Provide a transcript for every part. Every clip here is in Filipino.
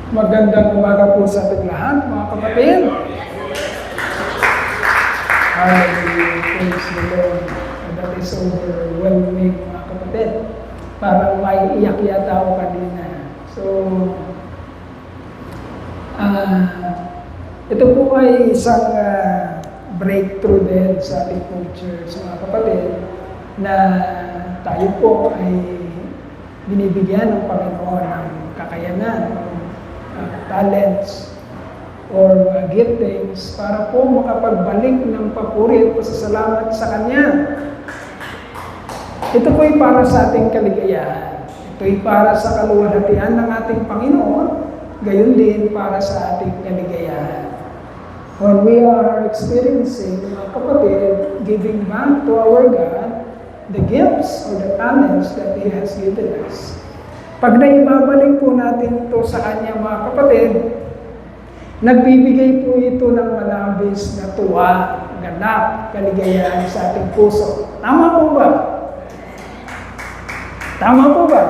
Magandang umaga po sa ating lahat, mga kapatid. Hallelujah, praise the Lord. That is overwhelming, mga kapatid. Parang may iyak yata ako kanina. So, ito po ay isang breakthrough din sa ating pong church, mga kapatid, na tayo po ay binibigyan ng Panginoon ng kakayanan, talents, or giftings para po makapagbalik ng papuri at pasasalamat sa Kanya. Ito po ay para sa ating kaligayahan. Ito ay para sa kaluwalhatian ng ating Panginoon, gayon din para sa ating kaligayahan. When we are experiencing, mga kapatid, giving back to our God, the gifts or the talents that He has given us. Pag naibabalik po natin ito sa Kanya, mga kapatid, nagbibigay po ito ng malabis na tuwa, ganap, kaligayahan sa ating puso. Tama po ba? Tama po ba?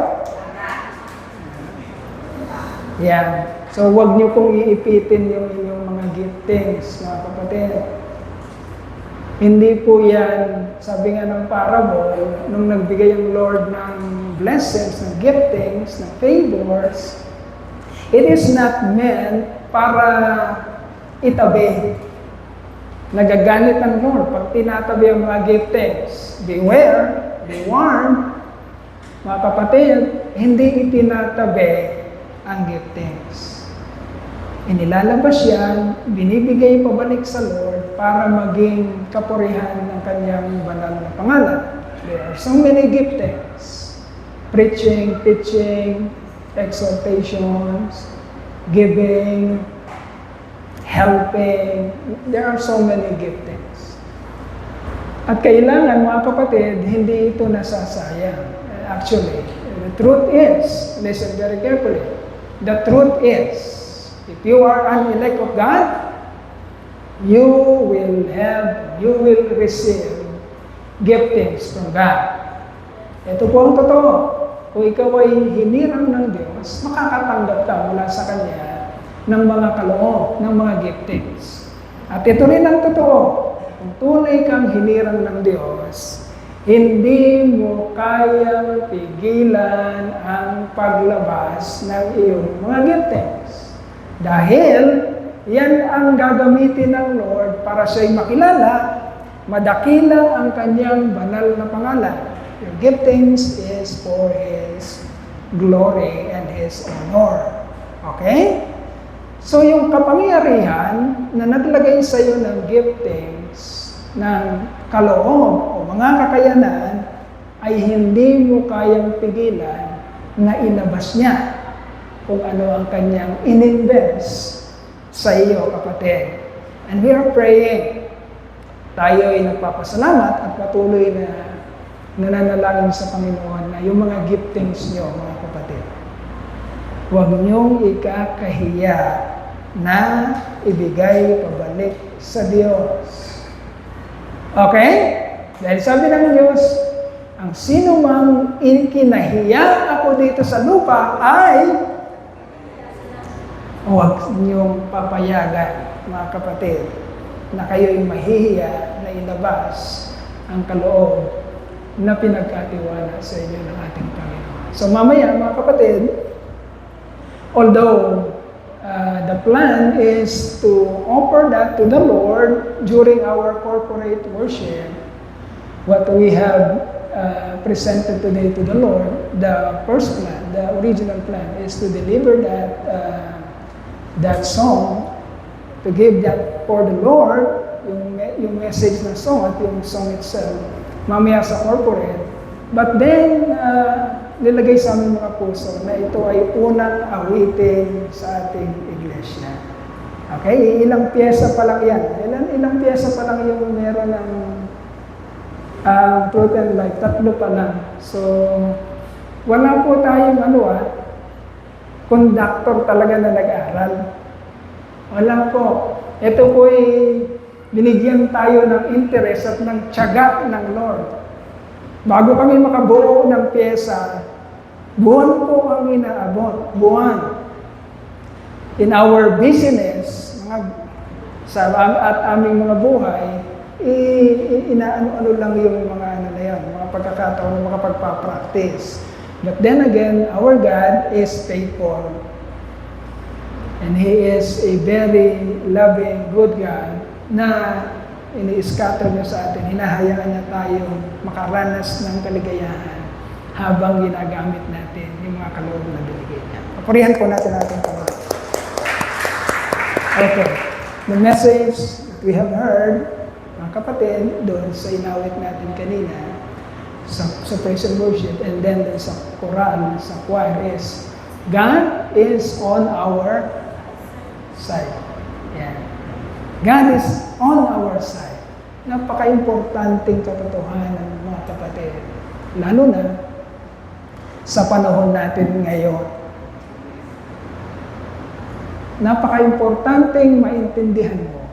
Yan. So, huwag niyo pong iipitin yung inyong mga giftings, mga kapatid. Hindi po yan, sabi nga ng parable, nung nagbigay ang Lord ng blessings, ng giftings, ng favors, it is not meant para itabi. Nagagalit ang Lord pag tinatabi ang mga giftings. Beware, be warned, mga kapatid, hindi itinatabi ang giftings. Inilalabas yan, binibigay pabalik sa Lord para maging kapurihan ng Kanyang banal na pangalan. There are so many giftings. Preaching, teaching, exhortations, giving, helping. There are so many giftings. At kailangan, mga kapatid, hindi ito nasasayang. Actually, the truth is, listen very carefully, the truth is, if you are an elect of God, you will receive giftings from God. Ito po ang totoo. Kung ikaw ay hinirang ng Diyos, makakatanggap ka mula sa Kanya ng mga kaloob, ng mga giftings. At ito rin ang totoo. Kung tunay kang hinirang ng Diyos, hindi mo kayang pigilan ang paglabas ng iyong mga giftings. Dahil yan ang gagamitin ng Lord para siya'y makilala, madakila ang Kanyang banal na pangalan. Your giftings is for His glory and His honor. Okay? So yung kapangyarihan na naglagay sa iyo ng giftings, ng kaloob o mga kakayanan, ay hindi mo kayang pigilan na ilabas niya kung ano ang Kanyang ininvest sa iyo, kapatid. And we are praying. Tayo ay nagpapasalamat at patuloy na nananalangin sa Panginoon na yung mga giftings nyo, mga kapatid, huwag niyong ikakahiya na ibigay pabalik sa Diyos. Okay? Dahil sabi ng Diyos, ang sino mang ikinahiya ako dito sa lupa ay huwag niyong papayagan, mga kapatid, na kayo'y mahihiya na ilabas ang kaloob na pinagkatiwala sa inyo ng ating Panginoon. So mamaya, mga kapatid, although the plan is to offer that to the Lord during our corporate worship, what we have presented today to the Lord, the first plan, the original plan, is to deliver that song, to give that for the Lord, yung message ng song at yung song itself, mamaya sa corporate. But then, nilagay sa aming mga puso na ito ay unang awitin sa ating iglesia. Okay? Ilang pyesa pa lang yan. Ilang pyesa pa lang yung meron ng Truth and Life. 3 pa lang. So, wala po tayong conductor talaga na nag-aral. Wala po. Ito po ay binigyan tayo ng interest at ng tiyaga ng Lord. Bago kami makabuo ng pyesa, buwan po ang inaabot. Buwan. in our business, at aming mga buhay, inaano-ano lang yung mga ano na yan, mga pagkakataon na makapagpa-practice. But then again, our God is faithful. And He is a very loving, good God na ini-scatter niya sa atin, hinahayaan niya tayo makaranas ng kaligayahan habang ginagamit natin yung mga kaloob na binigay niya. Papurihan po natin ating Panginoon. Okay. The message that we have heard, mga kapatid, doon sa inawit natin kanina, sa praise and worship, and then sa choral, sa choir is, God is on our side. Yeah. God is on our side. Napaka-importanting katotohanan, mga kapatid. Lalo na sa panahon natin ngayon. Napaka-importanting maintindihan mo,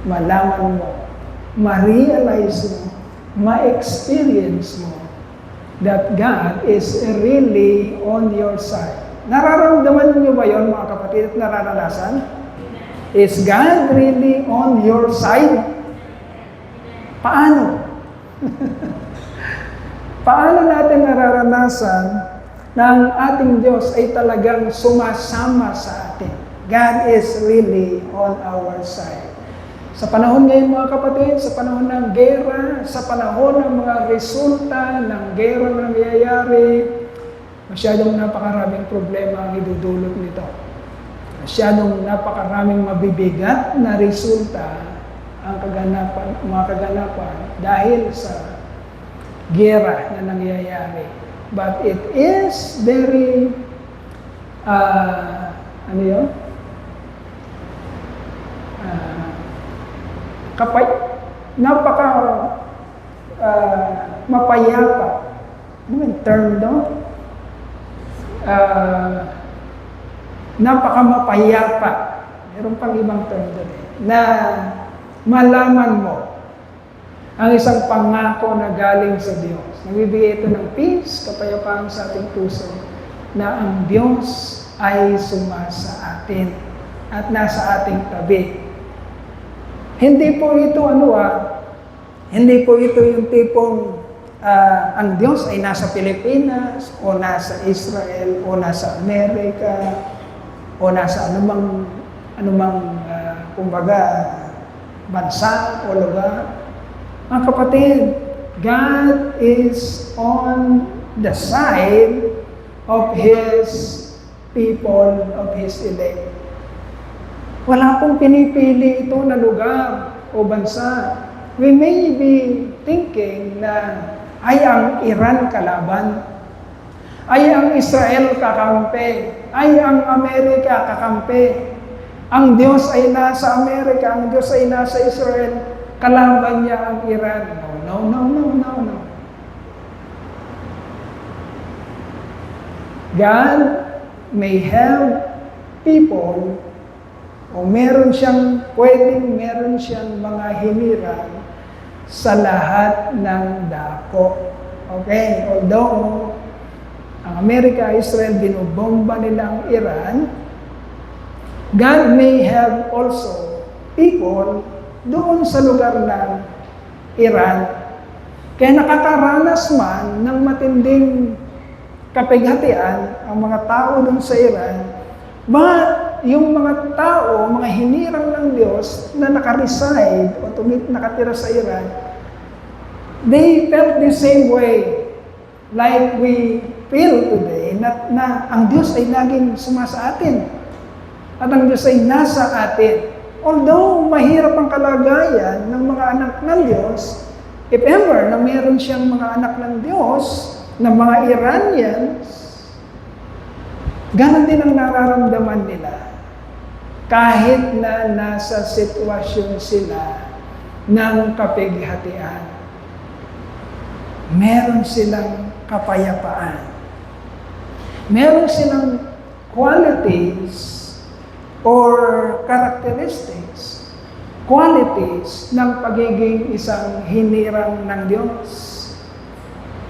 malaman mo, ma-realize mo, ma-experience mo that God is really on your side. Nararamdaman niyo ba yon, mga kapatid, at nararanasan? Is God really on your side? Paano? Paano natin nararanasan na ang ating Diyos ay talagang sumasama sa atin? God is really on our side. Sa panahon ngayon, mga kapatid, sa panahon ng gera, sa panahon ng mga resulta ng gera na nangyayari, masyadong napakaraming problema ang idudulot nito. Masyadong napakaraming mabibigat na resulta ang mga kaganapan dahil sa gera na nangyayari. But it is very, mapayapa. Ano yung term doon? Napaka-mapayapa. Meron pang ibang term doon na malaman mo ang isang pangako na galing sa Diyos. Nagbibigay ito ng peace, kapayapaan sa ating puso, na ang Diyos ay sumasa atin at nasa ating tabi. Hindi po ito hindi po ito yung tipong ang Diyos ay nasa Pilipinas o nasa Israel o nasa Amerika o nasa anumang kumbaga bansa o lugar. Mga kapatid, God is on the side of His people, of His elect. Wala pong pinipili ito na lugar o bansa. We may be thinking na ay ang Iran kalaban, ay ang Israel kakampi, ay ang Amerika kakampi. Ang Diyos ay nasa Amerika, ang Diyos ay nasa Israel, kalaban niya ang Iran. No. God may have people o meron siyang mga hinirang sa lahat ng dako. Okay? Although ang Amerika, Israel, binobomba nila ang Iran, God may have also people doon sa lugar ng Iran. Kaya nakakaranas man ng matinding kapighatian ang mga tao doon sa Iran, but yung mga tao, mga hinirang ng Diyos na nakareside o nakatira sa Iran, they felt the same way like we feel today, na ang Diyos ay laging sumasa atin at ang Diyos ay nasa atin. Although mahirap ang kalagayan ng mga anak ng Diyos, if ever na meron siyang mga anak ng Diyos, na mga Iranians, ganon din ang nararamdaman nila. Kahit na nasa sitwasyon sila ng kapighatian, meron silang kapayapaan. Meron silang qualities or characteristics, qualities ng pagiging isang hinirang ng Diyos.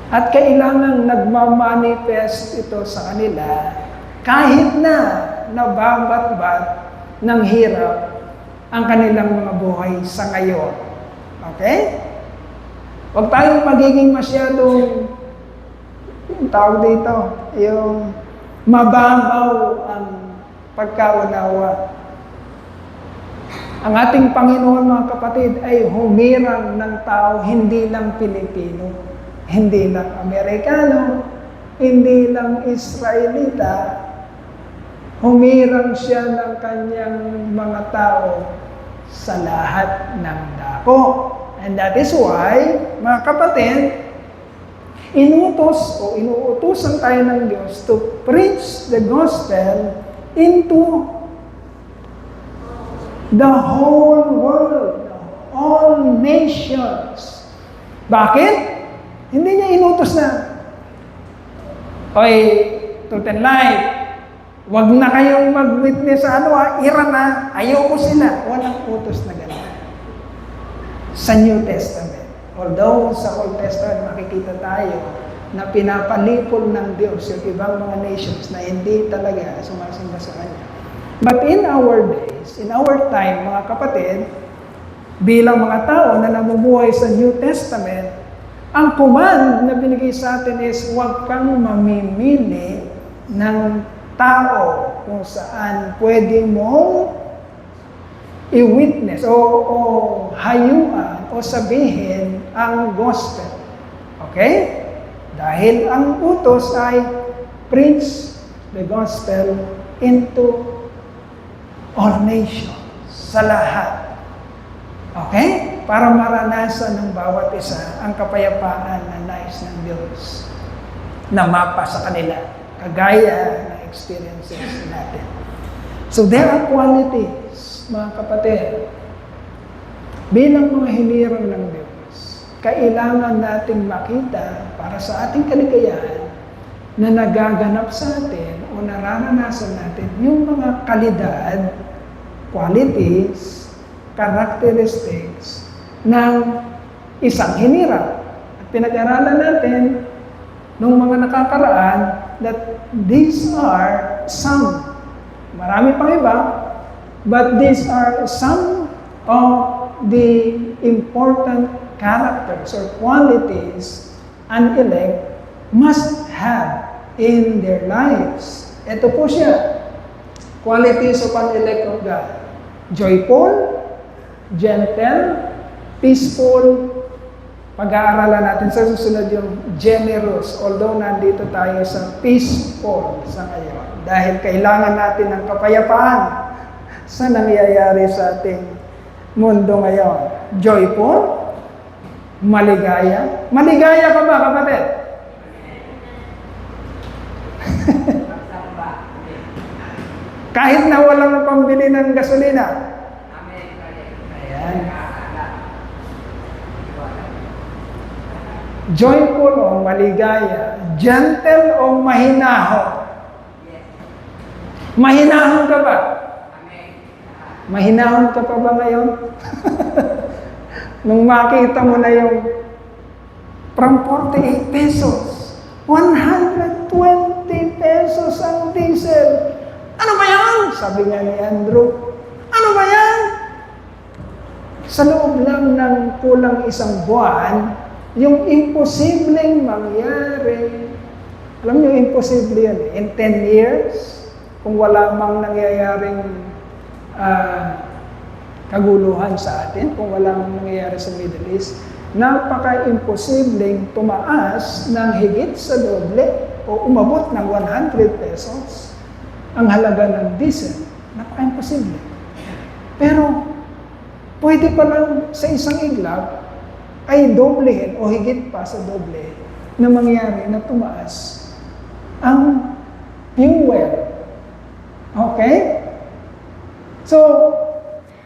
At kailangang nagmamanifest ito sa kanila kahit na nababat-bat ng hirap ang kanilang mga buhay sa ngayon. Okay? Huwag tayong magiging masyadong, yung tawag dito, yung mababaw ang pagkaunawa. Ang ating Panginoon, mga kapatid, ay humirang ng tao, hindi lang Pilipino, hindi lang Amerikano, hindi lang Israelita. Humirang siya ng kanyang mga tao sa lahat ng dako. And that is why, mga kapatid, inuutusan tayo ng Diyos to preach the gospel into the whole world, all nations. Bakit? Hindi niya inutos na, oy, truth and light, wag na kayong mag-witness sa Iran na, ayoko sila. Walang utos na gano'n. Sa New Testament. Although sa Old Testament makikita tayo na pinapalipol ng Diyos yung ibang mga nations na hindi talaga sumasamba sa Kanya. But in our days, in our time, mga kapatid, bilang mga tao na namumuhay sa New Testament, ang command na binigay sa atin is huwag kang mamimili ng tao kung saan pwede mong i-witness o hayuan o sabihin ang gospel. Okay? Dahil ang utos ay preach the gospel into all nations, sa lahat. Okay? Para maranasan ng bawat isa ang kapayapaan na nais ng Diyos na mapa sa kanila, kagaya ng experiences natin. So there are qualities, mga kapatid, bilang mga hinirang ng Diyos, kailangan nating makita para sa ating kaligayahan na nagaganap sa atin o nararanasan natin yung mga kalidad, qualities, characteristics ng isang hinirang. At pinag-aralan natin nung mga nakakaraan that these are some, marami pang iba, but these are some of the important characters or qualities an elect must have in their lives. Ito po siya, qualities of an elect of God. Joyful, gentle, peaceful. Pag-aaralan natin sa susunod yung generous, although nandito tayo sa peaceful sa ngayon. Dahil kailangan natin ng kapayapaan sa nangyayari sa ating mundo ngayon. Joyful, maligaya. Maligaya ka ba, kapatid? Kahit na walang pambili ng gasolina. Ayan. Joyful o maligaya. Gentle o mahinahon. Mahinahon ka ba? Mahinahon ka pa ba ngayon? Nung makita mo na yung from 48 pesos, 120 pesos ang diesel. Ano ba yan? Sabi nga ni Andrew, ano ba yan? Sa loob lang ng kulang isang buwan, yung imposibleng mangyari, alam niyo, imposible yan eh. In 10 years, kung wala mang nangyayaring kaguluhan sa atin, kung wala mang nangyayari sa Middle East, napaka-imposibleng tumaas ng higit sa doble o umabot ng 100 pesos ang halaga ng diesel. Napaka-imposible. Pero, pwede pa lang sa isang iglap ay doblehin o higit pa sa doble na mangyari na tumaas ang fuel. Okay? So,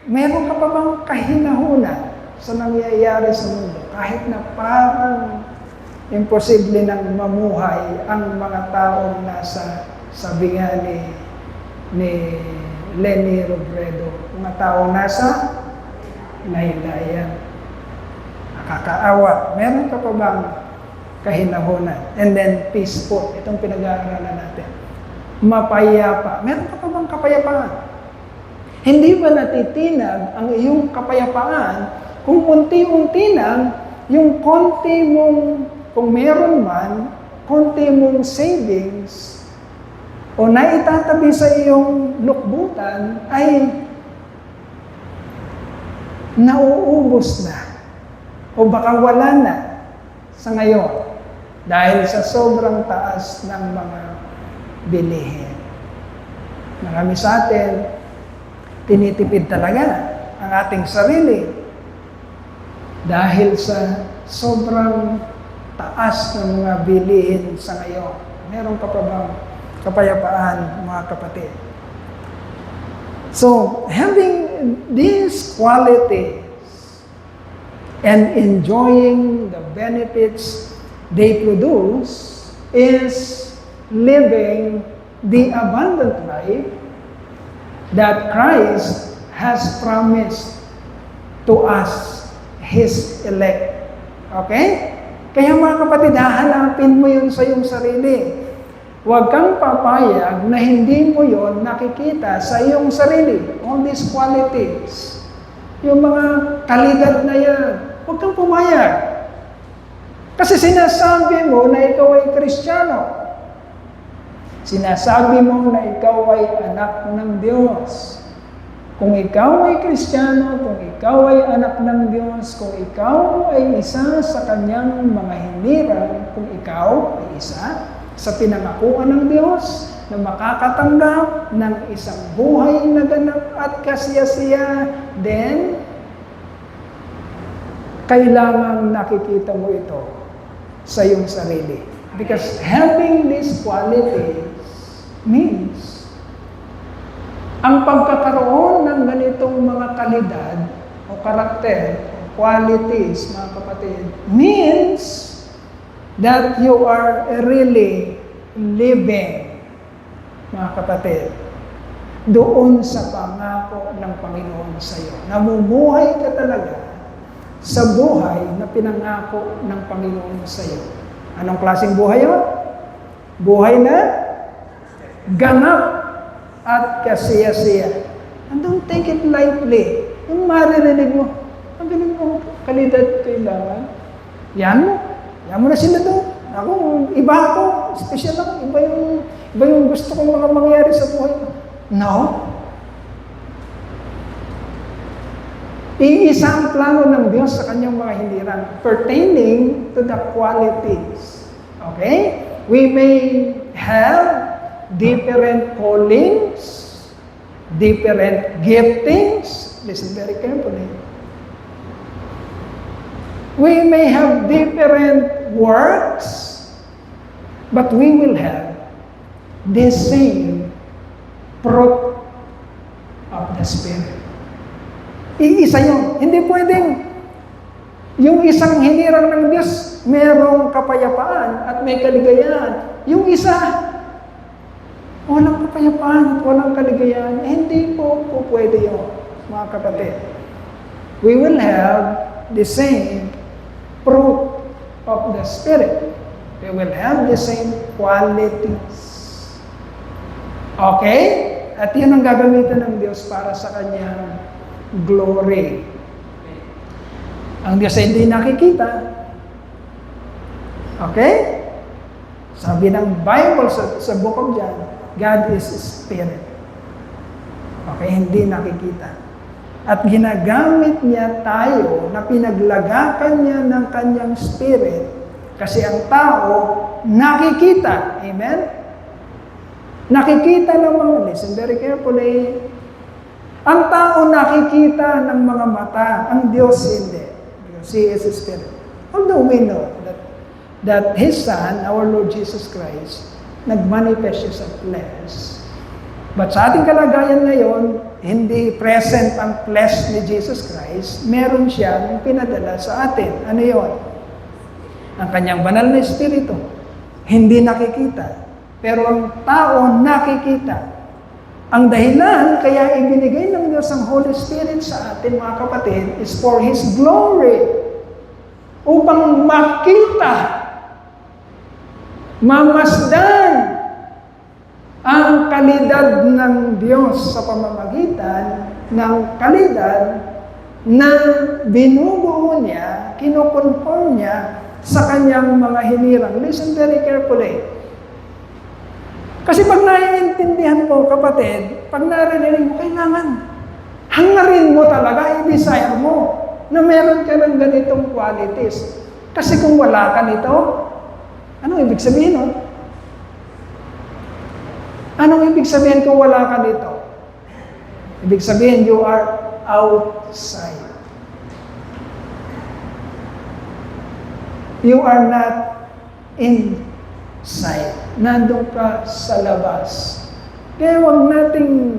meron ka pa bang kahinahunan sa nangyayari sa mundo? Kahit na parang imposible nang mamuhay ang mga taong nasa sabi nga ni Leni Robredo, mga taong nasa laylayan. Nakakaawa. Meron ka pa bang kahinahunan? And then peaceful. Itong pinag-aaralan natin. mapayapa. Meron ka pa bang kapayapaan? Hindi ba natitinag ang iyong kapayapaan kung unti-unti lang yung konti mong, kung meron man, konti mong savings o naitatabi sa iyong lukbutan ay nauubos na o baka wala na sa ngayon dahil sa sobrang taas ng mga bilihin. Marami sa atin, tinitipid talaga ang ating sarili dahil sa sobrang taas ng mga bilihin sa ngayon. Meron ka pa bang kapayapaan, mga kapatid? So, having these qualities and enjoying the benefits they produce is living the abundant life that Christ has promised to us, His elect. Okay? Kaya mga kapatid, hahanapin mo yun sa iyong sarili. Huwag kang papayag na hindi mo yon nakikita sa iyong sarili. All these qualities. Yung mga kalidad na yan. Huwag kang pumayag. Kasi sinasabi mo na ikaw ay Kristiyano. Sinasabi mo na ikaw ay anak ng Diyos. Kung ikaw ay Kristiyano, kung ikaw ay anak ng Diyos, kung ikaw ay isa sa kanyang mga hinirang, kung ikaw ay isa sa pinangakuan ng Diyos na makakatanggap ng isang buhay na ganap at kasiyasiya, then kailangan nakikita mo ito sa iyong sarili. Because having these qualities means ang pagkakaroon ng ganitong mga kalidad o karakter, o qualities, mga kapatid, means that you are really living, mga kapatid, doon sa pangako ng Panginoon sa iyo. Namumuhay ka talaga sa buhay na pinangako ng Panginoon sa iyo. Anong klaseng buhay yun? Buhay na ganap at kasiyasiya. And don't take it lightly. Yung maririnig mo, ang galing mo, kalidad kailangan. Yan mo na sila doon. Ako, iba ako, special ako, iba yung gusto kong mga mangyari sa buhay ko. No. Iisa ang plano ng Diyos sa kanyang mga hindiran pertaining to the qualities. Okay? We may have different callings, different giftings. Listen very carefully. We may have different works, but we will have the same fruit of the Spirit. Iisa yun. Hindi pwedeng yung isang hinirang ng Diyos, merong kapayapaan at may kaligayahan. Yung isa, walang kapayapaan at walang kaligayahan. Hindi po pwede yun, mga kapatid. We will have the same fruit of the Spirit. We will have the same qualities. Okay? At yun ang gagamitin ng Diyos para sa kanyang glory. Ang Diyos ay hindi nakikita. Okay? Sabi ng Bible sa Book of John, God is Spirit. Okay? Hindi nakikita. At ginagamit niya tayo na pinaglagakan niya ng kanyang Spirit kasi ang tao nakikita. Amen? Nakikita ng mga, listen very carefully, ang tao nakikita ng mga mata, ang Diyos hindi. Because He is a Spirit. Although we know that His Son, our Lord Jesus Christ, nagmanifest siya sa flesh. But sa ating kalagayan ngayon, hindi present ang flesh ni Jesus Christ, meron siyang pinadala sa atin. Ano yun? Ang kanyang banal na Espiritu. Hindi nakikita. Pero ang tao nakikita. Ang dahilan kaya ibinigay ng Diyos ang Holy Spirit sa atin, mga kapatid, is for His glory. Upang makita, mamasdan, ang kalidad ng Diyos sa pamamagitan ng kalidad na binubuo niya, kinukonform niya sa kanyang mga hinirang. Listen very carefully. Kasi pag naiintindihan mo, kapatid, pag narinig mo, kailangan hangarin mo talaga, i-desire mo na meron ka ng ganitong qualities. Kasi kung wala ka nito, anong ibig sabihin, no? Anong ibig sabihin kung wala ka nito? Ibig sabihin, you are outside. You are not inside. Nandun ka sa labas. Kaya huwag nating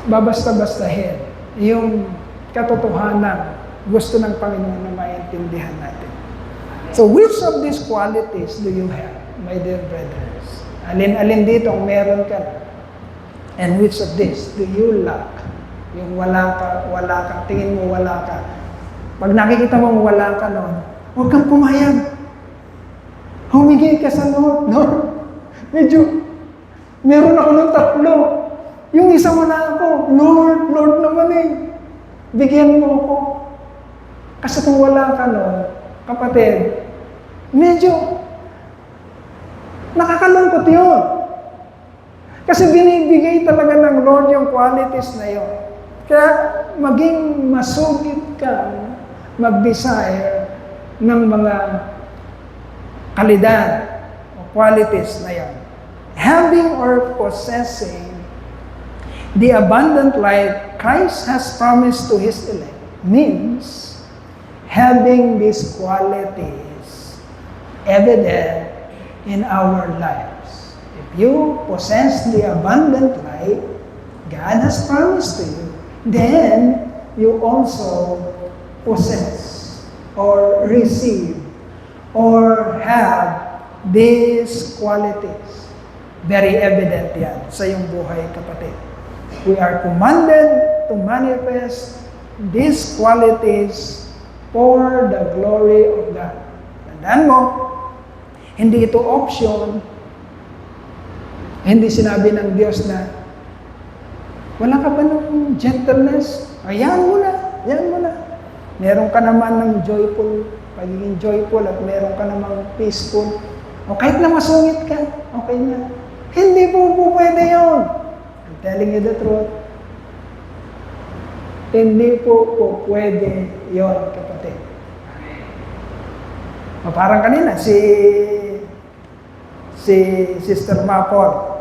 babasta-bastahin yung katotohanan gusto ng Panginoon na maintindihan natin. So, which of these qualities do you have, my dear brothers? Alin-alin dito ang meron ka na? And which of these do you lack? Yung wala ka, tingin mo wala ka. Pag nakikita mo wala ka noon, huwag kang pumayag. Humingi ka sa Lord. Lord, medyo, meron ako ng 3. Yung isa wala ako. Lord naman eh. Bigyan mo ako. Kasi kung wala ka noon, kapatid, medyo nakakalungkot yun. Kasi binibigay talaga ng Lord yung qualities na yun. Kaya maging masugid ka mag-desire ng mga kalidad o qualities na yun. Having or possessing the abundant life Christ has promised to His elect means having these qualities evident in our lives. If you possess the abundant life God has promised to you, then you also possess or receive or have these qualities. Very evident yan sa iyong buhay, kapatid. We are commanded to manifest these qualities for the glory of God. Tandaan mo, hindi ito option. Hindi sinabi ng Diyos na, wala ka ba ng gentleness? Ayan mo na. Meron ka naman ng pagiging joyful at meron ka namang peaceful. O kahit na masungit ka, okay na. Hindi po pwede yun. I'm telling you the truth. Hindi po pwede yun, kapatid. O parang kanina, si Sister Mapol,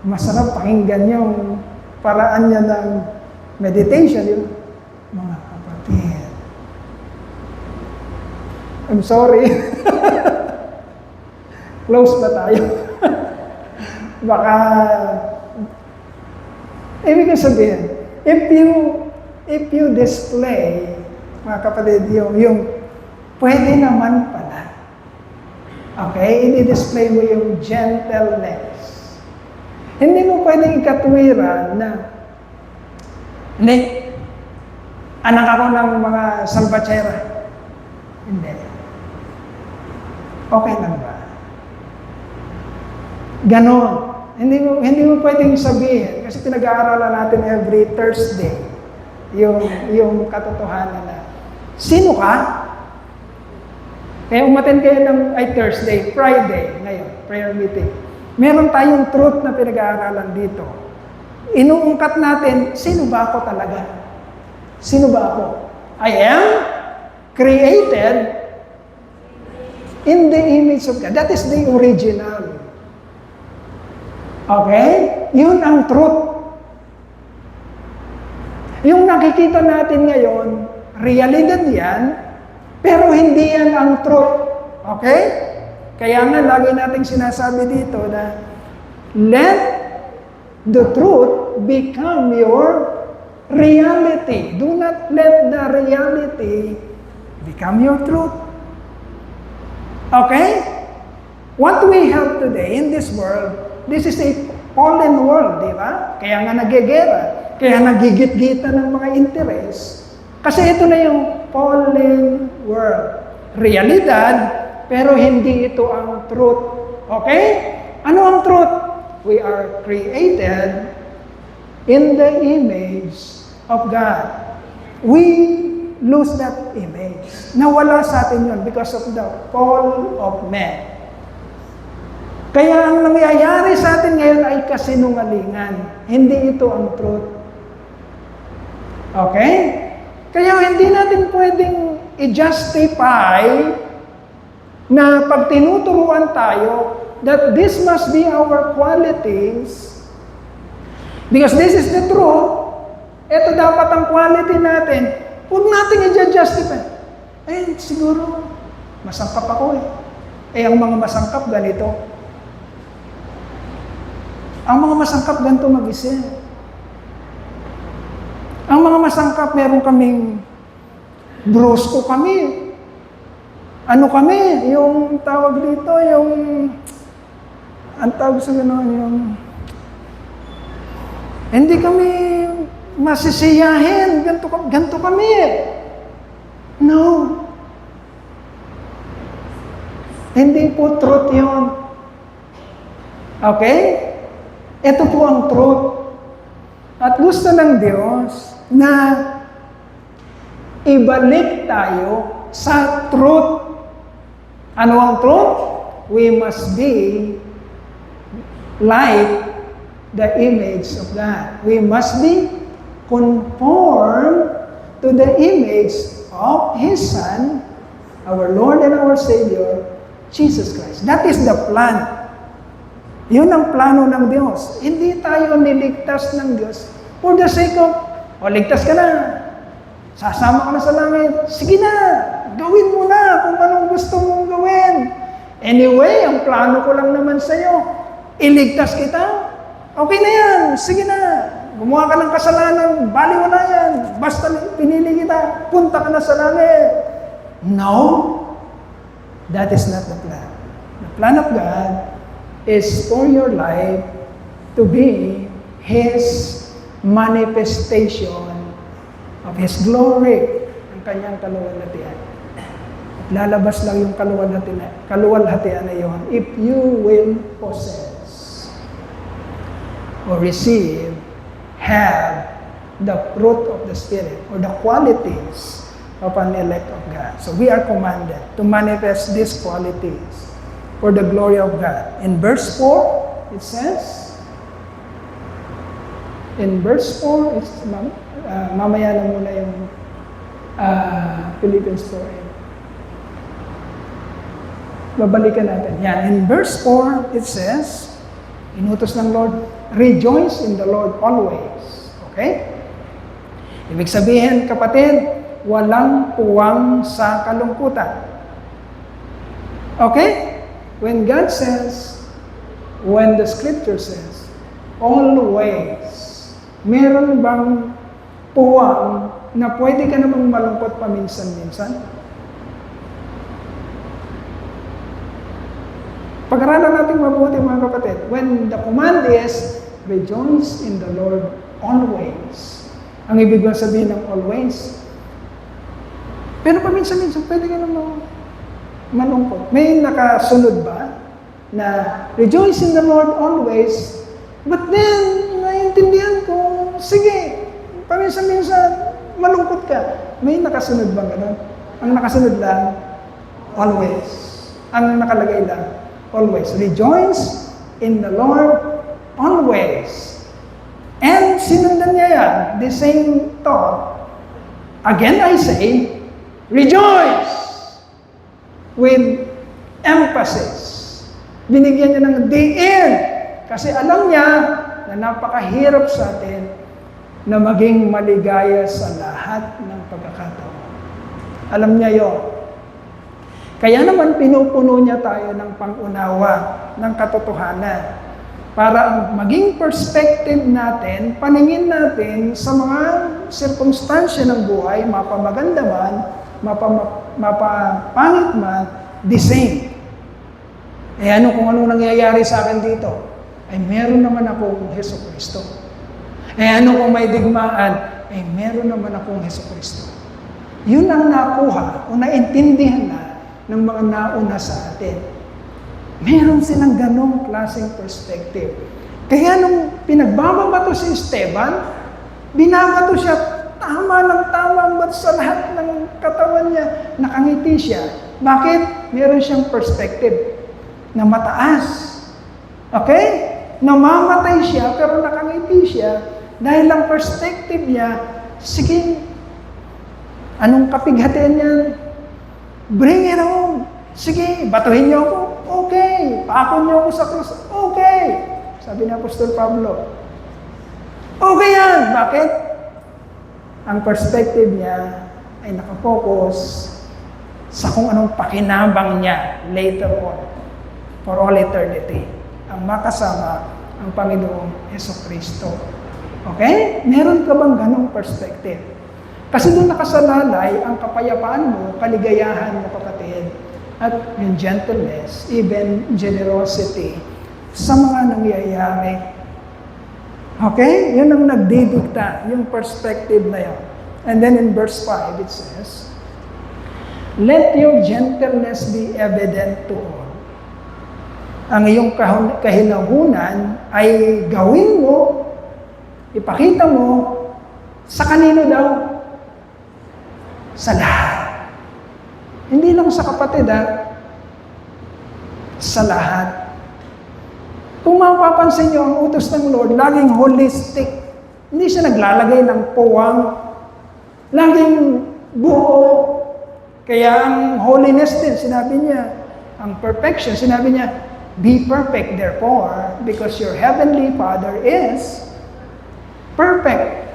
masarap pakinggan yung paraan niya ng meditation, yun. Mga kapatid. I'm sorry. Close ba tayo? Baka, ibig sabihin, if you display, mga kapatid, yung pwede naman pala. Okay? I-display mo yung gentleness. Hindi mo pwedeng ikatwiran na, hindi, anak ako ng mga salvachera. Hindi. Okay lang ba? Ganon. Hindi mo pwedeng sabihin, kasi pinag-aaralan natin every Thursday, yung katotohanan na, sino ka? Kaya umattend kayo ng Friday, ngayon, prayer meeting. Meron tayong truth na pinag-aaralan dito. Inuungkat natin, sino ba ako talaga? Sino ba ako? I am created in the image of God. That is the original. Okay? Yun ang truth. Yung nakikita natin ngayon, realidad yan, pero hindi yan ang truth. Okay? Kaya nga, lagi nating sinasabi dito na, let the truth become your reality. Do not let the reality become your truth. Okay? What we have today in this world, this is a fallen world, di ba? Kaya nga nagigera, kaya nagigit-gita ng mga interes. Kasi ito na yung fallen world. Realidad, pero hindi ito ang truth. Okay? Ano ang truth? We are created in the image of God. We lose that image. Nawala sa atin yun because of the fall of man. Kaya ang nangyayari sa atin ngayon ay kasinungalingan. Hindi ito ang truth. Okay? Kaya hindi natin pwedeng i-justify na pag tinuturuan tayo that this must be our qualities because this is the truth, ito dapat ang quality natin. Huwag natin i-justify. Eh, siguro, masangkap ako eh. Eh, ang mga masangkap ganito. Ang mga masangkap ganito mag-isip. Ang mga masangkap, meron kaming brusko kami. Ano kami? Yung tawag dito, yung... Ang tawag sa gano'n, yung... Hindi kami masisiyahin. Ganito kami. No. Hindi po truth yun. Okay? Ito po ang truth. At gusto ng Diyos na ibalik tayo sa truth. Ano ang truth? We must be like the image of God. We must be conformed to the image of His Son, our Lord and our Savior, Jesus Christ. That is the plan. Yun ang plano ng Diyos. Hindi tayo niligtas ng Diyos for the sake of, ligtas ka na. Sasama ka na sa langit. Sige na, gawin mo na kung anong gusto mong gawin. Anyway, ang plano ko lang naman sa'yo, iligtas kita. Okay na yan, sige na. Gumawa ka ng kasalanan, baliwala yan. Basta pinili kita, punta ka na sa langit. No, that is not the plan. The plan of God is for your life to be His manifestation of His glory, ang kanyang kaluwalhatian. At lalabas lang yung kaluwalhatian na yun if you will possess or receive, have the fruit of the Spirit or the qualities of an elect of God. So we are commanded to manifest these qualities for the glory of God. In verse 4, it says, it's, mamaya na muna yung Philippians 4. Babalikan natin. Yan. In verse 4, it says, inutos ng Lord, rejoice in the Lord always. Okay? Ibig sabihin, kapatid, walang puwang sa kalungkutan. Okay? When God says, when the Scripture says, always, meron bang puwang na pwede ka namang malungkot paminsan-minsan? Pag-aralan natin mabuti mga kapatid. When the command is, rejoice in the Lord always. Ang ibig sabihin ng always. Pero paminsan-minsan, pwede ka namang malungkot. May nakasunod ba na rejoice in the Lord always, but then, naiintindihan ko, sige, paminsan-minsan, malungkot ka. May nakasunod ba gano'n? Ang nakasunod lang, always. Ang nakalagay lang, always. Rejoice in the Lord always. And sinundan niya yan, the same thought. Again I say, rejoice! With emphasis. Binigyan niya ng the end. Kasi alam niya na napakahirap sa atin na maging maligaya sa lahat ng pagkakataon. Alam niya yon. Kaya naman pinupuno niya tayo ng pangunawa, ng katotohanan. Para ang maging perspective natin, paningin natin sa mga sirkumstansya ng buhay, mapamaganda man, mapapangit man, the same. Eh ano kung anong nangyayari sa akin dito? Ay meron naman akong Jesucristo. Eh ano kung may digmaan? Ay meron naman akong Jesucristo. Yun ang nakuha o naintindihan na ng mga nauna sa atin. Meron silang ganong klaseng perspective. Kaya nung pinagbabato si Esteban, binabato siya tama ng tama but sa lahat ng katawan niya, nakangiti siya. Bakit? Meron siyang perspective na mataas. Okay? Namamatay siya pero nakangiti siya dahil ang perspective niya, sige, anong kapighatian niya? Bring it on. Sige, batuhin niyo ako. Okay. Paakon niyo ako sa krus. Okay. Sabi ni Apostol Pablo. Okay yan. Bakit? Ang perspective niya ay nakapokus sa kung anong pakinabang niya later on for all eternity. Ang makasama ang Panginoong Hesukristo. Okay? Meron ka bang ganong perspective? Kasi doon nakasalalay ang kapayapaan mo, kaligayahan mo, kapatid, at yung gentleness, even generosity sa mga nangyayari. Okay? Yun ang nagdidikta, yung perspective na yun. And then in verse 5, it says, let your gentleness be evident to all. Ang iyong kahinahunan ay gawin mo, ipakita mo, sa kanino daw? Sa lahat. Hindi lang sa kapatid, sa lahat. Kung mapapansin niyo, ang utos ng Lord, laging holistic. Hindi siya naglalagay ng puwang. Laging buo. Kaya ang holiness din, sinabi niya, ang perfection, sinabi niya, be perfect, therefore, because your heavenly Father is perfect.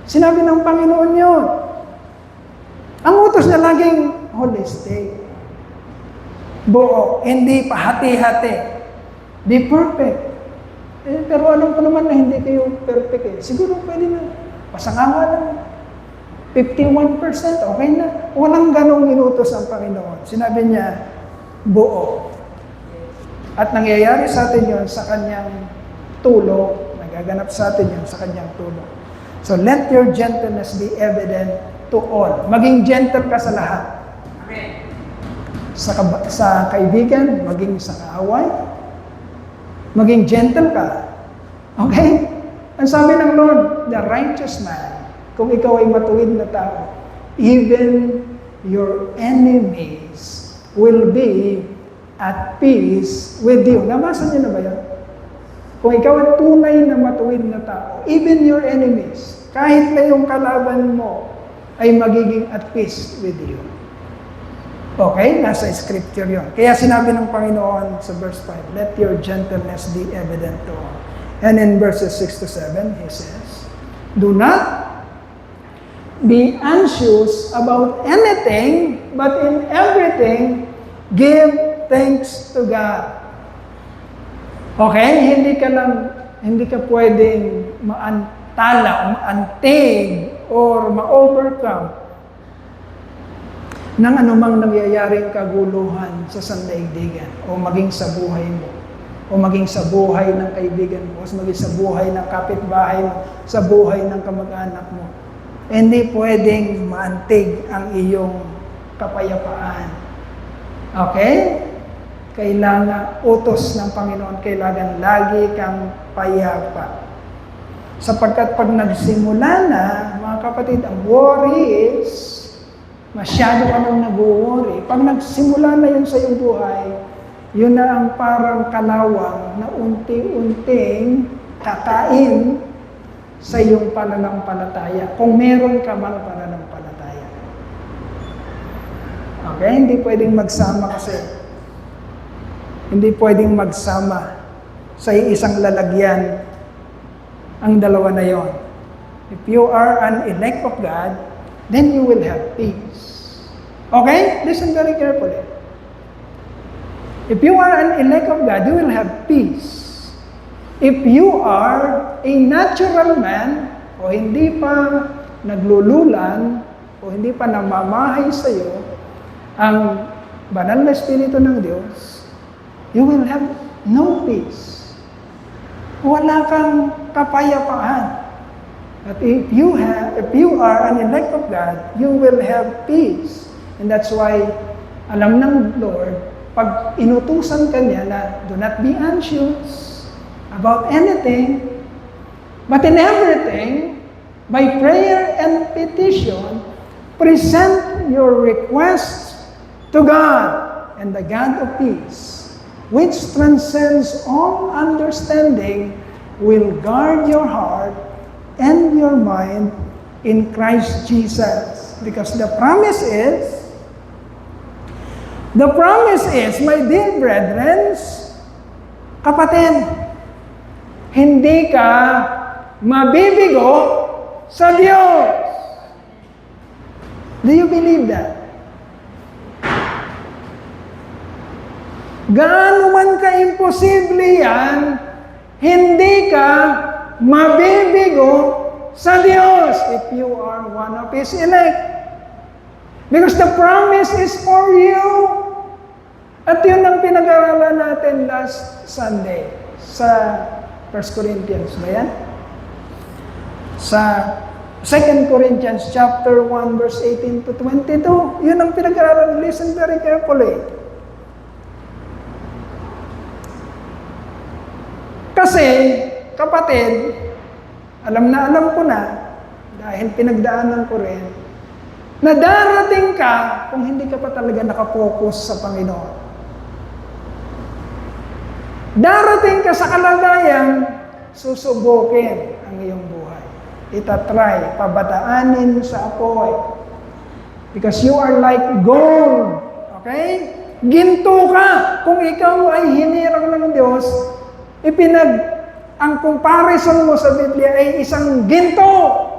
Sinabi ng Panginoon yun. Ang utos niya laging holistic. Buo, hindi pahati-hati. Be perfect. Pero alam ko naman na hindi kayo perfect eh. Siguro pwede na. Pasangawa lang. 51%, okay na. Walang ganong inutos ang Panginoon. Sinabi niya, buo. At nangyayari sa atin yun sa kanyang tulong. Nagaganap sa atin yun sa kanyang tulong. So let your gentleness be evident to all. Maging gentle ka sa lahat. Amen. Sa kaibigan, maging sa kaaway. Maging gentle ka. Okay? Ang sabi ng Lord, the righteous man, kung ikaw ay matuwid na tao, even your enemies will be at peace with you. Nabasa niyo na ba yan? Kung ikaw ay tunay na matuwid na tao, even your enemies, kahit na yung kalaban mo, ay magiging at peace with you. Okay? Nasa scripture yun. Kaya sinabi ng Panginoon sa verse 5, let your gentleness be evident to all. And in verses 6 to 7, He says, do not be anxious about anything, but in everything, give thanks to God. Okay? Hindi ka pwedeng maantala, maantig, or ma-overcome ng anumang nangyayaring kaguluhan sa sandaigdigan, o maging sa buhay mo, o maging sa buhay ng kaibigan mo, o maging sa buhay ng kapitbahay mo, sa buhay ng kamag-anak mo. Hindi pwedeng maantig ang iyong kapayapaan. Okay? Kailangan, utos ng Panginoon, kailangan lagi kang payapa. Sapagkat pag nagsimula na, mga kapatid, ang worry is, masyado ka nang nag-worry. Pag nagsimula na yun sa iyong buhay, yun na ang parang kalawang na unti-unting kakain sa iyong pananampalataya. Kung meron ka mang pananampalataya. Okay? Hindi pwedeng magsama kasi. Hindi pwedeng magsama sa isang lalagyan ang dalawa na yon. If you are an elect of God, then you will have peace. Okay? Listen very carefully. If you are an elect of God, you will have peace. If you are a natural man, o hindi pa naglululan, o hindi pa namamahay sa iyo, ang banal na Espiritu ng Diyos, you will have no peace. Wala kang kapayapaan. But if you are an elect of God, you will have peace. And that's why, alam ng Lord, pag inutusan ka niya na do not be anxious about anything, but in everything, by prayer and petition, present your requests to God, and the God of peace, which transcends all understanding, will guard your heart and your mind in Christ Jesus. Because the promise is, my dear brethren, kapatid, hindi ka mabibigo sa Diyos. Do you believe that? Gaano man ka-imposible yan, hindi ka mabibigo sa Diyos if you are one of His elect. Because the promise is for you. At yun ang pinag-aralan natin last Sunday sa 1 Corinthians ba yan? Sa 2 Corinthians chapter 1 verse 18 to 22. Yun ang pinag-aralan. Listen very carefully. Kasi, kapatid, alam ko na, dahil pinagdaanan ko rin, na darating ka kung hindi ka pa talaga nakapokus sa Panginoon. Darating ka sa kalagayang susubukin ang iyong buhay. Itatry, pabadaanin sa apoy. Because you are like gold. Okay? Ginto ka. Kung ikaw ay hinirang ng Diyos, ang comparison mo sa Biblia ay isang ginto.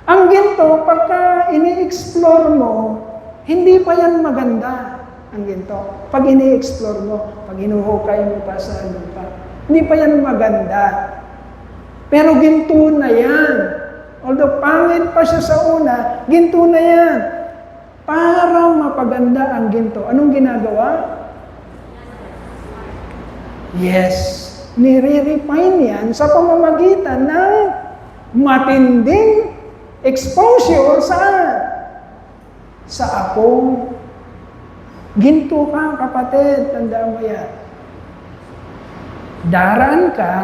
Ang ginto, pagka ini-explore mo, hindi pa yan maganda, ang ginto. Pag ini-explore mo, pag hinuhukay mo pa sa lupa, hindi pa yan maganda. Pero ginto na yan. Although pangit pa siya sa una, ginto na yan. Para mapaganda ang ginto, anong ginagawa? Yes. Nire-refine yan sa pamamagitan ng matinding exposure sa apo. Ginto ka, kapatid, tandaan mo yan. Daraan ka,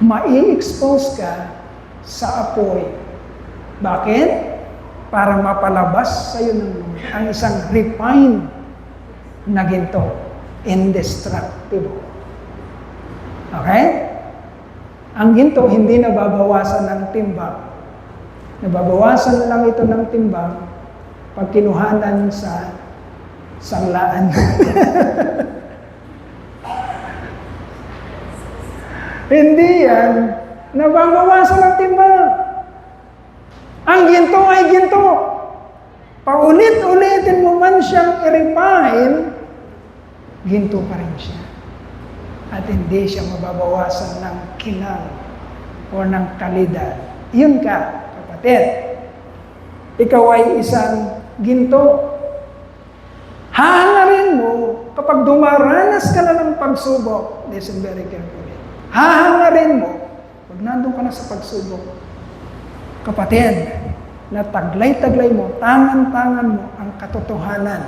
mai-expose ka sa apoy. Bakit? Para mapalabas sa'yo ang isang refined na ginto. Indestructible. Okay? Ang ginto hindi nababawasan ng timbang. Nababawasan lang ito ng timbang pag kinuhanan sa sanglaan. Hindi yan nababawasan ng timbang. Ang ginto ay ginto. Paulit-ulitin mo man siyang i-refine, ginto pa rin siya. At hindi siya mababawasan ng kinang o ng kalidad. Yun ka, kapatid. Ikaw ay isang ginto. Hahangarin mo kapag dumaranas ka na ng pagsubok. Listen very carefully. Hahangarin mo pag nandun ka na sa pagsubok. Kapatid, na taglay-taglay mo, tangan-tangan mo ang katotohanan.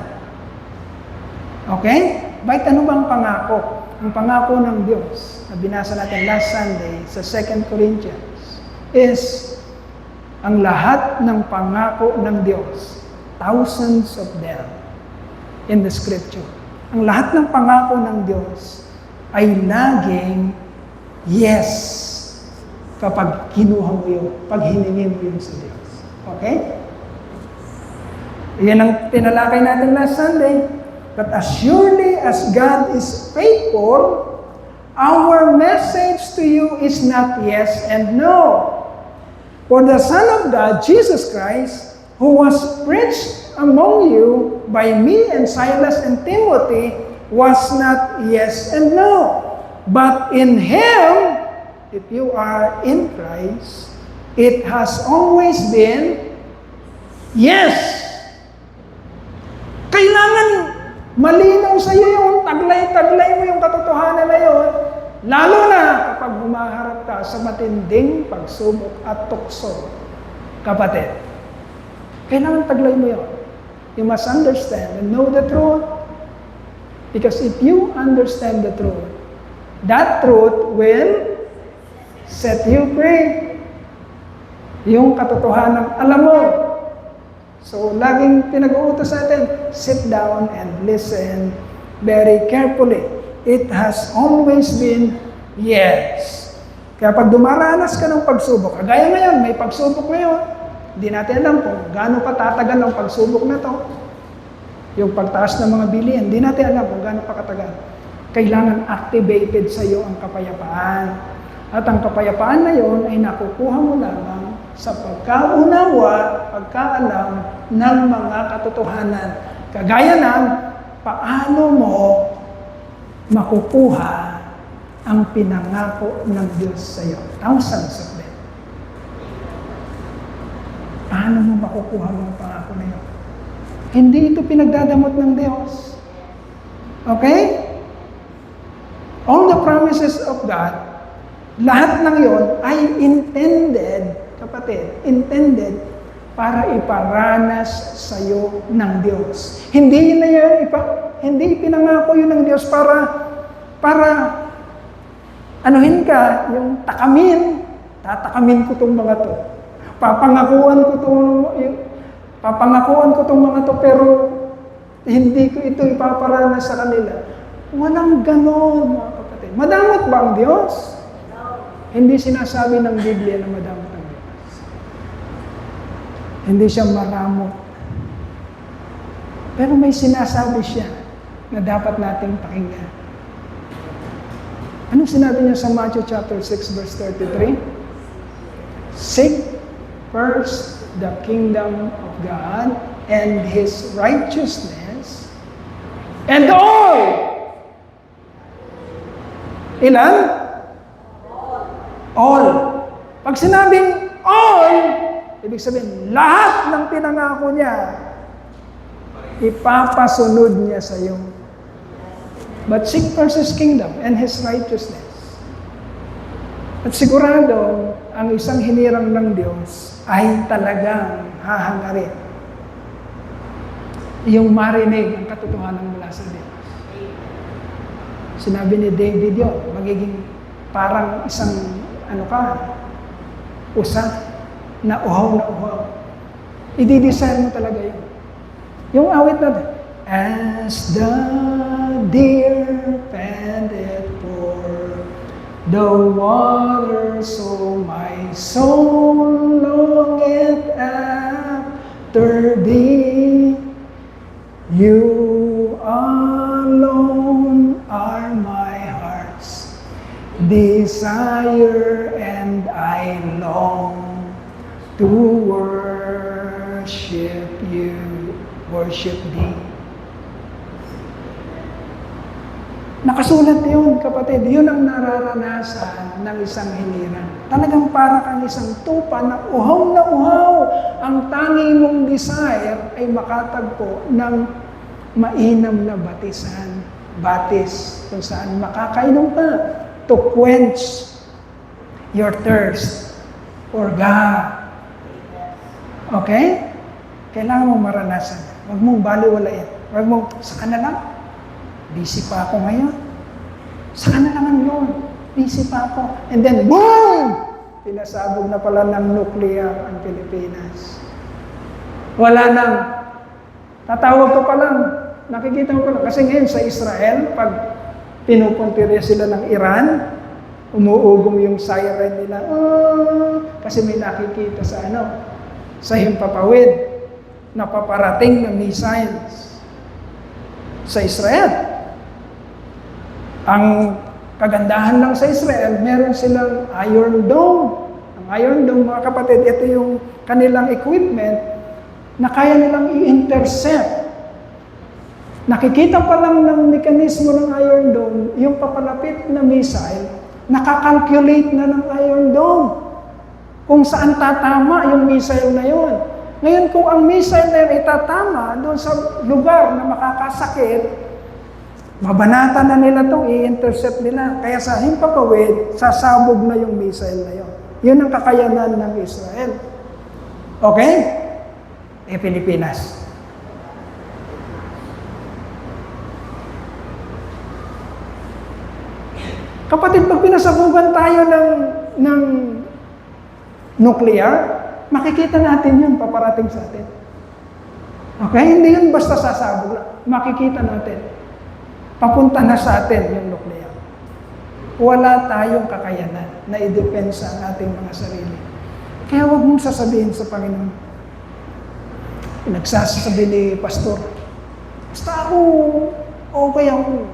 Okay? Bakit ano bang pangako? Ang pangako ng Diyos na binasa natin last Sunday sa 2 Corinthians is ang lahat ng pangako ng Diyos, thousands of them in the Scripture. Ang lahat ng pangako ng Diyos ay laging yes kapag kinuha mo yun, pag hiningi mo yun sa Diyos. Okay? Yan ang tinalakay natin last Sunday. But as surely as God is faithful, our message to you is not yes and no. For the Son of God, Jesus Christ, who was preached among you by me and Silas and Timothy, was not yes and no. But in Him, if you are in Christ, it has always been yes. Kailangan malinaw sa iyo yung taglay-taglay mo yung katotohanan na yun, lalo na kapag humaharap ka sa matinding pagsubok at tukso. Kapatid, kailangan taglay mo yun. You must understand and know the truth. Because if you understand the truth, that truth will set you free. Yung katotohanan, alam mo. So, laging pinag-uutos sa atin, sit down and listen very carefully. It has always been yes. Kaya pag dumaranas ka ng pagsubok, kagaya ngayon, may pagsubok ngayon, hindi natin alam kung gaano pa tatagal ang pagsubok na to. Yung pagtaas ng mga bilihan, hindi natin alam kung gaano pa katagal. Kailangan activated sa iyo ang kapayapaan. At ang kapayapaan na yon ay nakukuha mo lamang sa pagkaunawa, pagkaalam ng mga katotohanan. Kagaya ng paano mo makukuha ang pinangako ng Diyos sa iyo. Thousands of them. Paano mo makukuha ang pangako na yun? Hindi ito pinagdadamot ng Diyos. Okay? All the promises of God, lahat ng yon ay intended, kapatid, intended para iparanas sa iyo ng Diyos. Hindi na yan, hindi pinangako yun ng Diyos para anuhin ka, yung tatakamin ko itong mga to. Papangakuan ko itong mga to, pero hindi ko ito ipaparanas sa kanila. Walang ganon, mga kapatid. Madamot ba ang Diyos? Hindi sinasabi ng Biblia na madamot ang Diyos. Hindi siya maramot. Pero may sinasabi siya na dapat nating pakinggan. Anong sinabi niya sa Matthew chapter 6 verse 33? Seek first the kingdom of God and His righteousness, and all. Ilan? All. Pag sinabing all, ibig sabihin, lahat ng pinangako niya, ipapasunod niya sa iyo. But seek first His kingdom and His righteousness. At sigurado, ang isang hinirang ng Diyos ay talagang hahangarin. Yung marinig ang katotohanan mula sa Diyos. Sinabi ni David yun, magiging parang isang, usa, na uhaw. I-desire mo talaga yun. Yung awit natin, as the deer panted for the water, so my soul longeth after thee. You alone are my heart's desire, and I long to worship thee. Nakasulat yun, kapatid. Yun ang nararanasan ng isang hinirang. Talagang para kang isang tupa na uhaw. Ang tangi mong desire ay makatagpo ng mainam na batisan. Batis, kung saan makakainom ka to quench your thirst for God. Okay? Kailangan mong maranasan. Huwag mong baliwalain. Huwag mong, saka na lang. Busy pa ako ngayon. Saka na naman yun. Busy pa ako. And then, boom! Pinasabog na pala ng nuclear ang Pilipinas. Wala nang. Tatawag ko pa lang. Nakikita mo pa lang. Kasi ngayon sa Israel, pag pinupuntirya sila ng Iran, umuugong yung siren nila. Kasi may nakikita sa himpapawid na paparating na missiles sa Israel. Ang kagandahan lang sa Israel, meron silang Iron Dome. Ang Iron Dome, mga kapatid, ito yung kanilang equipment na kaya nilang i-intercept. Nakikita pa lang ng mekanismo ng Iron Dome, yung papalapit na missile, nakakalculate na ng Iron Dome kung saan tatama yung missile na yun. Ngayon, kung ang missile na yun itatama doon sa lugar na makakasakit, mabanata na nila itong i-intercept nila. Kaya sa himpapawid, sasabog na yung missile na yun. Yun ang kakayanan ng Israel. Okay? Pilipinas. Kapatid, pag pinasabugan tayo ng nuclear, makikita natin yun paparating sa atin. Okay? Hindi yun basta sasabog lang. Makikita natin. Papunta na sa atin yung nuclear. Wala tayong kakayanan na i-depensa ang ating mga sarili. Kaya huwag mong sasabihin sa Panginoon. Nagsasabi ni Pastor, basta ako, okay ako.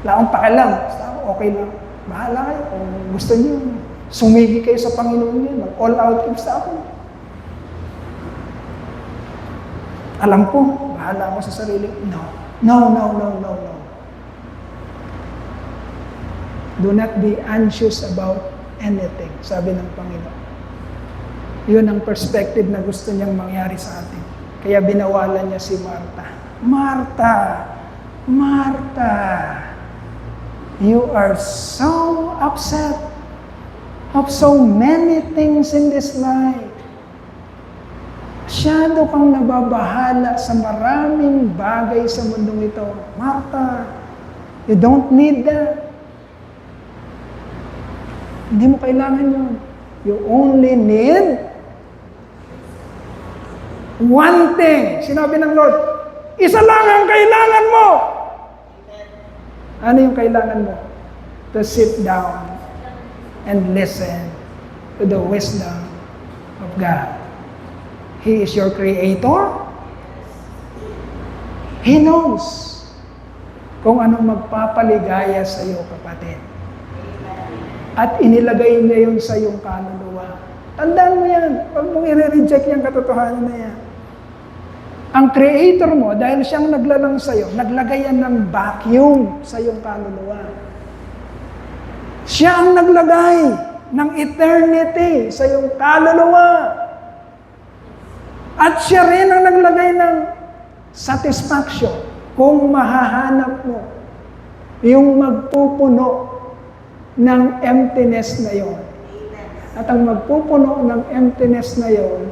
Wala akong pakialam. Basta ako, okay lang. Bahala kayo. Kung gusto niyo, sumigi kayo sa Panginoon niyo. Mag-all out kayo. Basta ako. Alam ko, bahala ako sa sarili. No. No, no, no, no, no. Do not be anxious about anything, sabi ng Panginoon. Yun ang perspective na gusto niyang mangyari sa atin. Kaya binawalan niya si Martha. Martha! Martha! You are so upset of so many things in this life. Masyado kang nababahala sa maraming bagay sa mundong ito. Martha, you don't need that. Hindi mo kailangan yun. You only need one thing. Sinabi ng Lord, isa lang ang kailangan mo. Ano yung kailangan mo? To sit down and listen to the wisdom of God. He is your creator. He knows kung anong magpapaligaya sa iyo, kapatid. At inilagay niya yun sa iyong kaluluwa. Tandaan mo yan. Huwag mong i-reject yung katotohanan na yan. Ang creator mo, dahil siyang naglalang sa iyo, naglagay yan ng vacuum sa iyong kaluluwa. Siya ang naglagay ng eternity sa iyong kaluluwa. At siya rin ang naglagay ng satisfaction kung mahahanap mo yung magpupuno ng emptiness na yon. At ang magpupuno ng emptiness na yon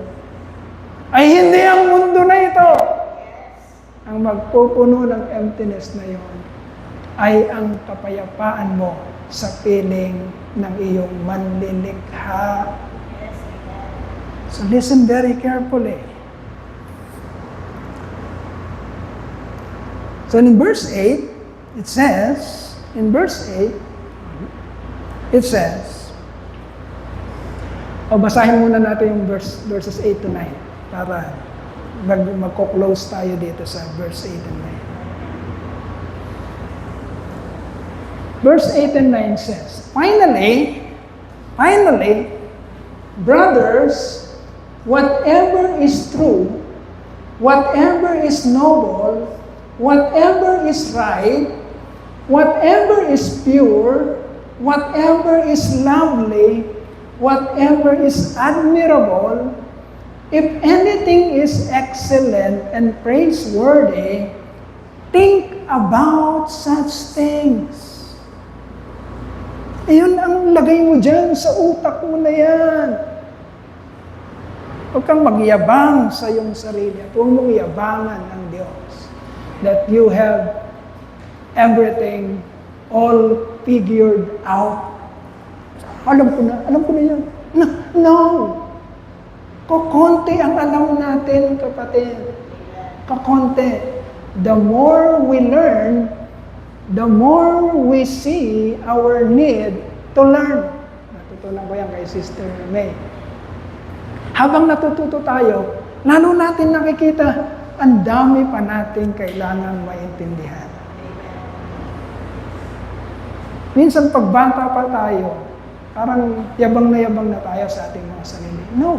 ay hindi ang mundo na ito. Ang magpupuno ng emptiness na yon ay ang kapayapaan mo sa piling ng iyong manlilikha. So listen very carefully. So in verse 8, it says, basahin muna natin yung verses 8 to 9 para magko-close tayo dito sa verse 8 and 9. Verse 8 and 9 says, Finally, brothers, whatever is true, whatever is noble, whatever is right, whatever is pure, whatever is lovely, whatever is admirable, if anything is excellent and praiseworthy, think about such things. Iyon ang lagay mo dyan sa utak mo na yan. Huwag kang magyabang sa iyong sarili at huwag mong yabangan ng Diyos that you have everything all figured out. Alam ko na yan. No. Kakonti ang alam natin, kapatid. Kakonti. The more we learn, the more we see our need to learn. Natutunan ko yan kay Sister May. Habang natututo tayo, lalo natin nakikita, ang dami pa natin kailangang maintindihan. Minsan pagbata pa tayo, parang yabang na tayo sa ating mga sarili. No.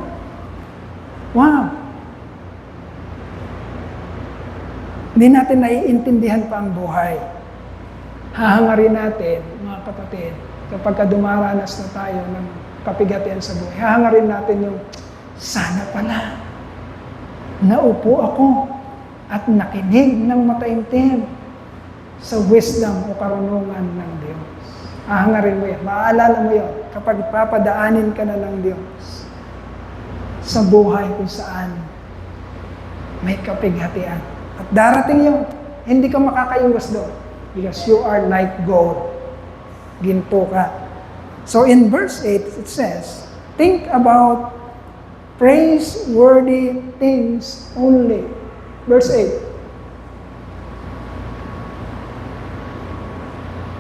Wow. Hindi natin naiintindihan pa ang buhay. Hahangarin natin, mga kapatid, kapag dumaranas na tayo ng kapigatian sa buhay, hahangarin natin yung, sana pala, naupo ako at nakinig ng mataimtim sa wisdom o karunungan ng Diyos. Hahangarin mo yan. Maaalala mo yan kapag papadaanin ka na ng Diyos sa buhay kung saan may kapighatian. At darating yun, hindi ka makakaiwas doon because you are like gold. ginto ka. So in verse 8, it says, think about praiseworthy things only. Verse 8.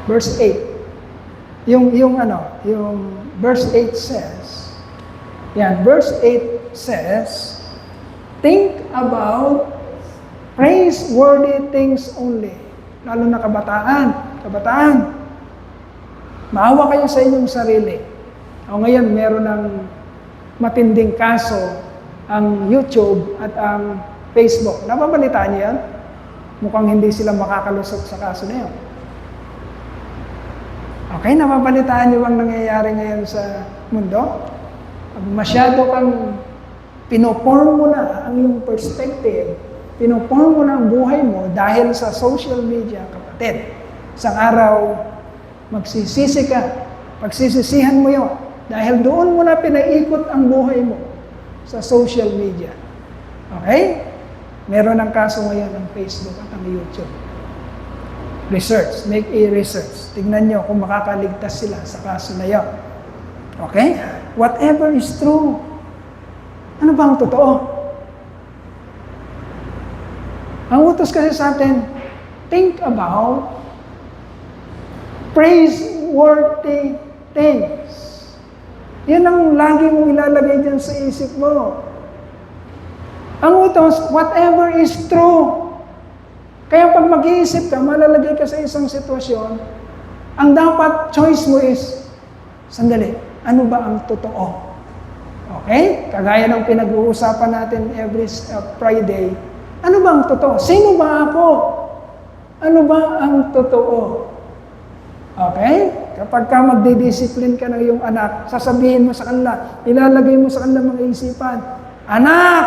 Verse 8. Yung verse 8 says, verse 8 says, think about praiseworthy things only. Lalo na kabataan, maawa kayo sa inyong sarili. O ngayon, meron ng matinding kaso ang YouTube at ang Facebook. Napabalitaan niyo yan? Mukhang hindi sila makakalusot sa kaso na yan. Okay, napabalitaan niyo ang nangyayari ngayon sa mundo? Masyado kang pinoporm mo na ang iyong perspective, pinoporm mo na ang buhay mo dahil sa social media, kapatid. Isang araw, magsisisi ka, pagsisisihan mo yun, dahil doon mo na pinaikot ang buhay mo sa social media. Okay? Meron ng kaso ngayon ng Facebook at ang YouTube. Research, make a research. Tignan nyo kung makakaligtas sila sa kaso na yun. Okay? Whatever is true. Ano ba ang totoo? Ang utos kasi sa atin, think about praiseworthy things. Yan ang lagi mong ilalagay dyan sa isip mo. Ang utos, whatever is true. Kaya pag mag-iisip ka, malalagay ka sa isang sitwasyon, ang dapat choice mo is, sandali, ano ba ang totoo? Okay? Kagaya ng pinag-uusapan natin every Friday, ano ba ang totoo? Sino ba ako? Ano ba ang totoo? Okay? Kapag ka magdidisiplin ka ng iyong anak, sasabihin mo sa kanila, ilalagay mo sa kanila mga isipan, anak,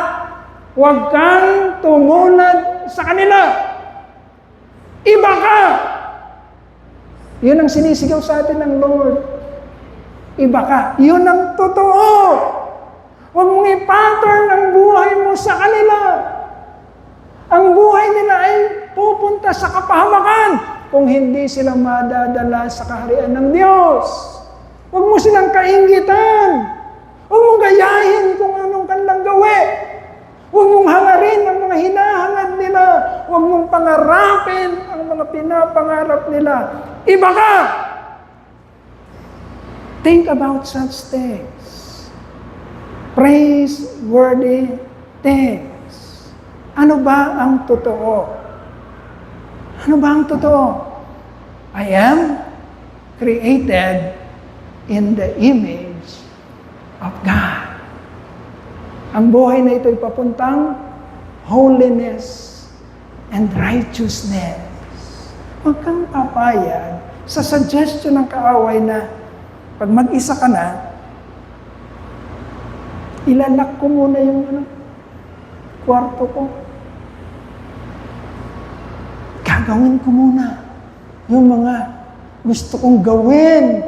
huwag kang tumunad sa kanila. Iba ka! Yun ang sinisigaw sa atin ng Lord. Iba ka. Yun ang totoo. Huwag mong i-pattern ang buhay mo sa kanila. Ang buhay nila ay pupunta sa kapahamakan kung hindi sila madadala sa kaharian ng Diyos. Huwag mo silang kainggitan. Huwag mong gayahin kung anong kanilang gawin. Huwag mong hangarin ang mga hinahangad nila. Huwag mong pangarapin ang mga pinapangarap nila. Iba ka! Think about such things. Praiseworthy things. Ano ba ang totoo? Ano ba ang totoo? I am created in the image of God. Ang buhay na ito ay papuntang holiness and righteousness. Huwag kang papayag sa suggestion ng kaaway na pag mag-isa ka na, ilalak ko muna yung kwarto ko. Gagawin ko muna yung mga gusto kong gawin.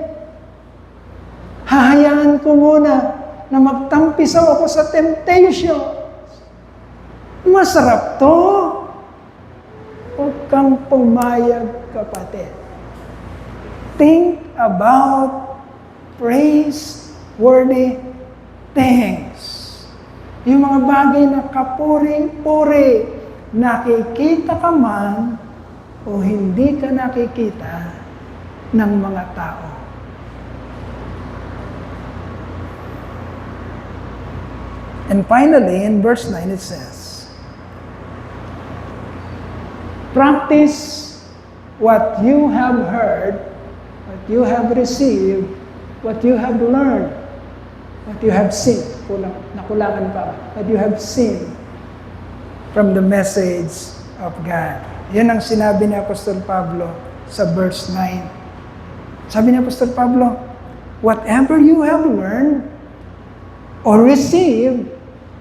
Hahayaan ko muna na magtampisaw ako sa temptation. Masarap to. Huwag kang pumayag, kapatid. Think about praiseworthy things. Yung mga bagay na kapuring-puri, nakikita ka man o hindi ka nakikita ng mga tao. And finally, in verse 9, it says, practice what you have heard, what you have received, what you have learned, what you have seen. Nakulangan pa. What you have seen from the message of God. Yan ang sinabi ni Apostol Pablo sa verse 9. Sabi ni Apostol Pablo, whatever you have learned, or received,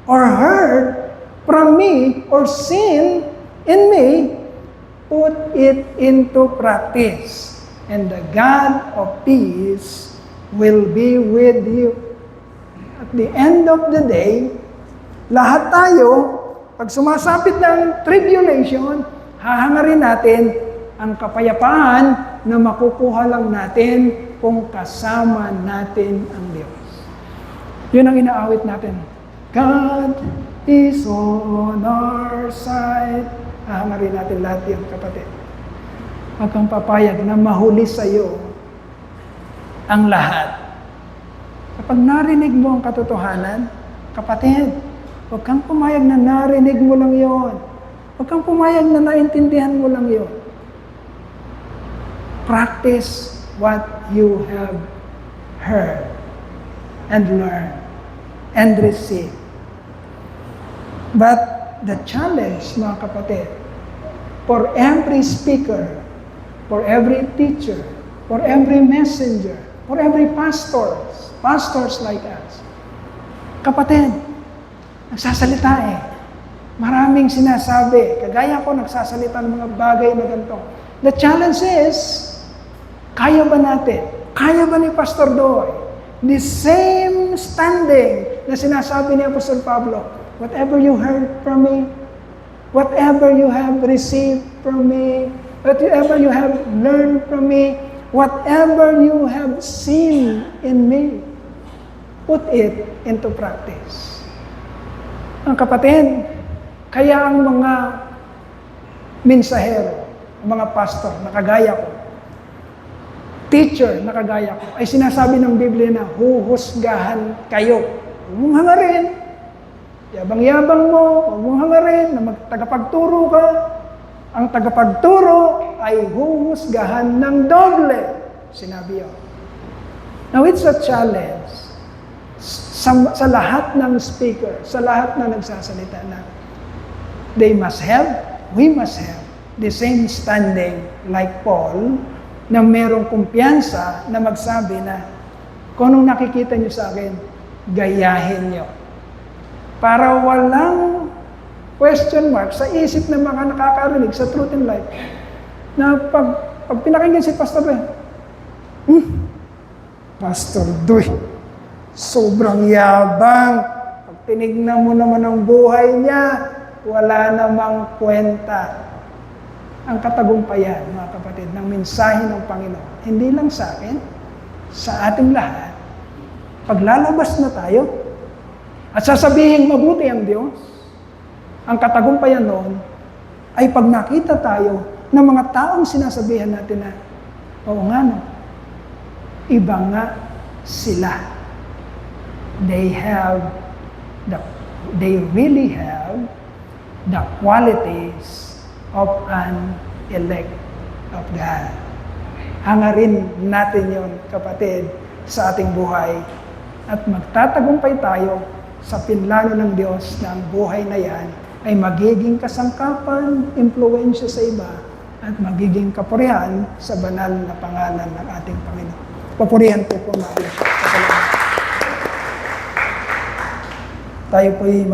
or heard from me, or seen in me, put it into practice, and the God of peace will be with you. At the end of the day, lahat tayo, pag sumasapit ng tribulation, hahangarin natin ang kapayapaan na makukuha lang natin kung kasama natin ang Diyos. Yun ang inaawit natin. God is on our side. Hahangarin natin lahat yan, kapatid. Huwag kang papayag na mahuli sa iyo ang lahat. Kapag narinig mo ang katotohanan, kapatid, huwag kang pumayag na narinig mo lang yon. Huwag kang pumayag na naintindihan mo lang yon. Practice what you have heard and learned and received. But the challenge, mga kapatid, for every speaker, for every teacher, for every messenger, for every pastors like us, kapatid, nagsasalita eh. Maraming sinasabi. Kagaya ko, nagsasalita ng mga bagay na ganito. The challenge is, kaya ba natin? Kaya ba ni Pastor Doy? The same standing na sinasabi ni Apostol Pablo, whatever you heard from me, whatever you have received from me, whatever you have learned from me, whatever you have seen in me, put it into practice. Ang kapatid, kaya ang mga mensahero, mga pastor na kagaya ko, teacher na kagaya ko, ay sinasabi ng Biblia na huhusgahan kayo. Huwag mong hangarin. Yabang-yabang mo, huwag mong hangarin na magtagapagturo ka. Ang tagapagturo ay huhusgahan ng doble. Sinabi yun. Now, it's a challenge sa lahat ng speaker, sa lahat na nagsasalita na we must have the same standing like Paul, na merong kumpiyansa na magsabi na kung anong nakikita nyo sa akin, gayahin nyo. Para walang question mark sa isip ng mga nakakarinig sa Truth and Life, na pag pinakinggan si Pastor Doy, Pastor Doy, sobrang yabang. Pag tinignan mo naman ang buhay niya, wala namang kwenta. Ang katagumpayan, mga kapatid, ng mensahe ng Panginoon, hindi lang sa akin, sa ating lahat, paglalabas na tayo, at sasabihin mabuti ang Diyos, ang katagumpayan noon, ay pag nakita tayo ng mga taong sinasabihan natin na, oo nga no, iba nga sila. They really have the qualities of an elect of God. Hangarin natin yon, kapatid, sa ating buhay at magtatagumpay tayo sa pinlano ng Diyos na ang buhay na yan ay magiging kasangkapan, impluwensya sa iba at magiging kapurihan sa banal na pangalan ng ating Panginoon. Papurihan po natin. Tayo po'y